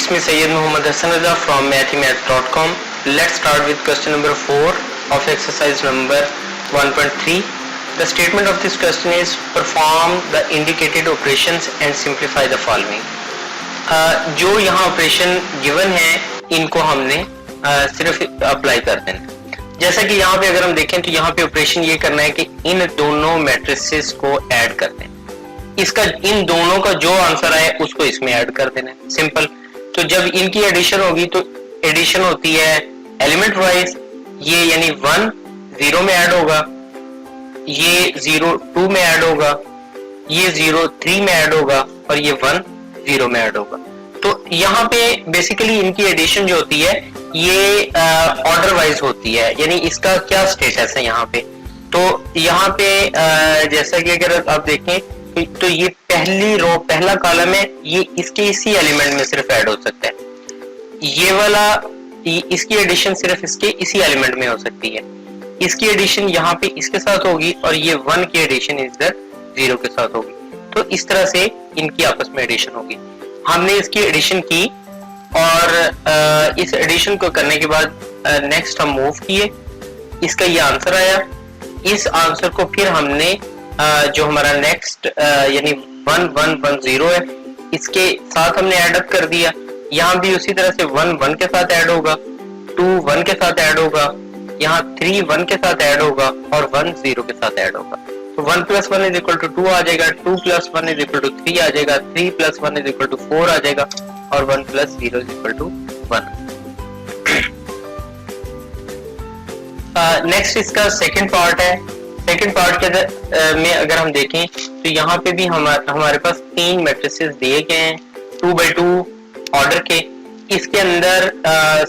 It's me Sayyid Muhammad Hassan Raza from mathemath.com. Let's start with question number 4 of exercise number 1.3. The statement of this question is perform the indicated operations and simplify the following. जो यहाँ operation given है इनको हमने सिर्फ apply कर देना। जैसा कि यहाँ पे अगर हम देखें तो यहाँ पे ऑपरेशन ये करना है कि इन दोनों मैट्रिसेस को ऐड कर दें। इसका इन दोनों का जो आंसर आए उसको इसमें ऐड कर देना है, सिंपल। तो जब इनकी एडिशन होगी तो एडिशन होती है एलिमेंट वाइज, ये यानी 1 0 में ऐड होगा, ये 0 2 में ऐड होगा, ये 0 3 में ऐड होगा और ये 1 0 में ऐड होगा। तो यहाँ पे बेसिकली इनकी एडिशन जो होती है ये ऑर्डर वाइज होती है, यानी इसका क्या स्टेटस है यहाँ पे। तो यहाँ पे जैसा कि अगर आप देखें तो ये पहली रो पहला कॉलम है, ये इसके इसी एलिमेंट में सिर्फ ऐड हो सकता है। ये वाला इसकी एडिशन सिर्फ इसके इसी एलिमेंट में हो सकती है। इसकी एडिशन यहाँ पे इसके साथ होगी और ये 1 की एडिशन इधर 0 के साथ होगी। तो इस तरह से इनकी आपस में एडिशन होगी। हमने इसकी एडिशन की और इस एडिशन को करने के बाद नेक्स्ट हम मूव किए, इसका ये आंसर आया। इस आंसर को फिर हमने जो हमारा नेक्स्ट यानी 1 1 1 0 है इसके साथ हमने ऐड अप कर दिया। यहाँ भी उसी तरह से 1 1 के साथ ऐड होगा, 2 1 के साथ ऐड होगा, यहाँ 3 1 के साथ ऐड होगा और 1 0 के साथ ऐड होगा। तो 1 + 1 = 2 आ जाएगा, 2 + 1 = 3 आ जाएगा, 3 + 1 = 4 आ जाएगा और 1 + 0 = 1। नेक्स्ट इसका सेकंड पार्ट है। सेकंड पार्ट के में अगर हम देखें तो यहाँ पे भी हमारे पास 3 मैट्रिसेस दिए गए हैं 2 by 2 ऑर्डर के। इसके अंदर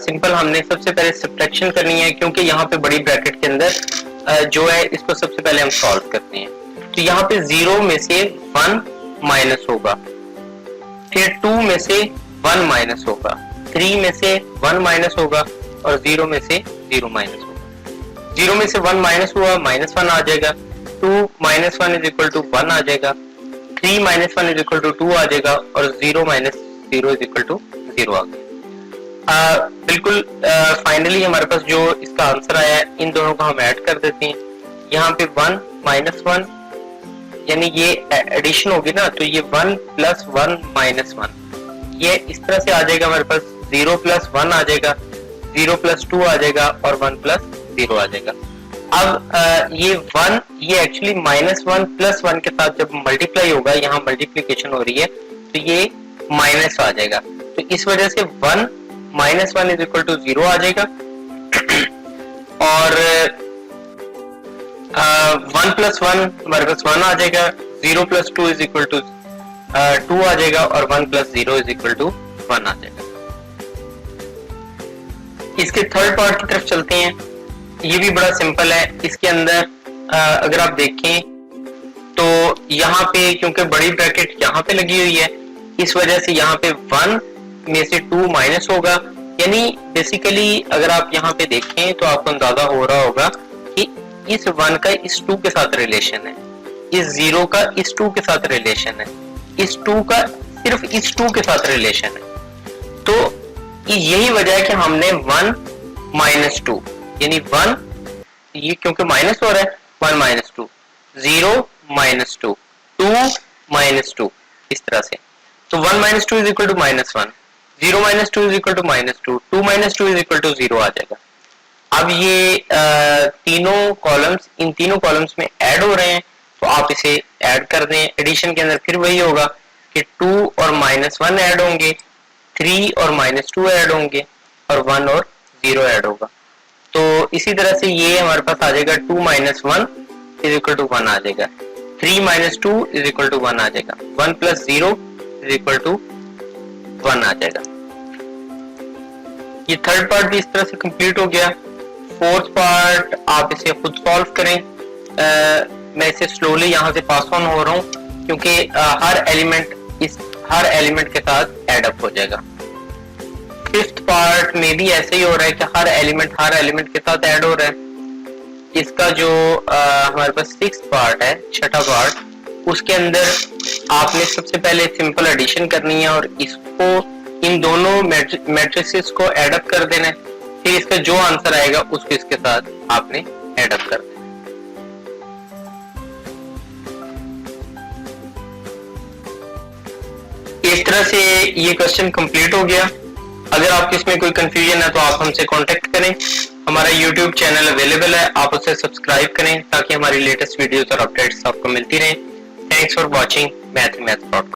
सिंपल हमने सबसे पहले सब्ट्रैक्शन करनी है, क्योंकि यहाँ पे बड़ी ब्रैकेट के अंदर जो है इसको सबसे पहले हम सॉल्व करते हैं। तो यहाँ पे 0 में से 1 माइनस होगा, फिर 2 में से 1 माइनस होगा, 3 में से 1 माइनस होगा और 0 में से 0 माइनस होगा। 0 में से 1 माइनस हुआ, -1 आ जाएगा, 2 - 1 = 1 आ जाएगा, 3 - 1 = 2 आ जाएगा और 0 - 0 = 0 आ गया। बिल्कुल फाइनली हमारे पास जो इसका आंसर आया है इन दोनों को हम ऐड कर देते हैं। यहाँ पे 1 - 1 यानी ये एडिशन होगी ना, तो ये 1 + 1 - 1 ये इस तरह से आ जाएगा। हमारे पास 0 + 1 आ जाएगा, 0 + 2 आ जाएगा और 1 + 0 आ जाएगा। अब ये 1 ये एक्चुअली -1 + 1 के साथ जब मल्टीप्लाई होगा, यहाँ मल्टीप्लिकेशन हो रही है तो ये माइनस आ जाएगा। तो इस वजह से 1 - 1 = 0 आ जाएगा और 1 + 1 हमारे पास 1 आ जाएगा, 0 + 2 = 2 आ जाएगा और 1 + 0 = 1 आ जाएगा। इसके थर्ड पार्ट की तरफ चलते हैं। ये भी बड़ा सिंपल है। इसके अंदर अगर आप देखें तो यहाँ पे क्योंकि बड़ी ब्रैकेट यहाँ पे लगी हुई है, इस वजह से यहाँ पे 1 में से 2 माइनस होगा। यानी बेसिकली अगर आप यहाँ पे देखें तो आपको अंदाजा हो रहा होगा कि इस 1 का इस 2 के साथ रिलेशन है, इस 0 का इस 2 के साथ रिलेशन है, इस 2 का सिर्फ इस 2 के साथ रिलेशन है। तो यही वजह है कि हमने 1 - 2 यानी 1 ये क्योंकि माइनस हो रहा है 1 - 2, 0 - 2, 2 - 2 इस तरह से। तो 1 - 2 = -1, 0 - 2 = -2, 2 - 2 = 0 आ जाएगा। अब ये तीनों कॉलम्स इन तीनों कॉलम्स में ऐड हो रहे हैं, तो आप इसे ऐड कर दें। एडिशन के अंदर फिर वही होगा कि 2 और -1 ऐड होंगे, 3 और -2 ऐड होंगे और 1 और 0 ऐड होगा। तो इसी तरह से ये हमारे पास आ जाएगा 2 - 1 = 1 आ जाएगा, 3 - 2 = 1 आ जाएगा, 1 + 0 = 1 आ जाएगा। ये थर्ड पार्ट भी इस तरह से कंप्लीट हो गया। फोर्थ पार्ट आप इसे खुद सॉल्व करें। मैं इसे स्लोली यहाँ से पास ऑन हो रहा हूँ क्योंकि हर एलिमेंट के साथ ऐड अप हो जाएगा। फिफ्थ पार्ट में भी ऐसे ही हो रहा है कि हर एलिमेंट के साथ ऐड हो रहा है। इसका जो हमारे पास सिक्स्थ पार्ट है, छठा पार्ट, उसके अंदर आपने सबसे पहले सिंपल एडिशन करनी है और इसको इन दोनों मैट्रिसेस को एडअप कर देना है, फिर इसका जो आंसर आएगा उसको इसके साथ आपने एडअप कर देना। इस तरह से ये क्वेश्चन कंप्लीट हो गया। अगर आपको इसमें कोई कंफ्यूजन है तो आप हमसे कांटेक्ट करें। हमारा YouTube चैनल अवेलेबल है, आप उसे सब्सक्राइब करें ताकि हमारी लेटेस्ट वीडियोस और अपडेट्स आपको मिलती रहें। Thanks for watching मैथ.com।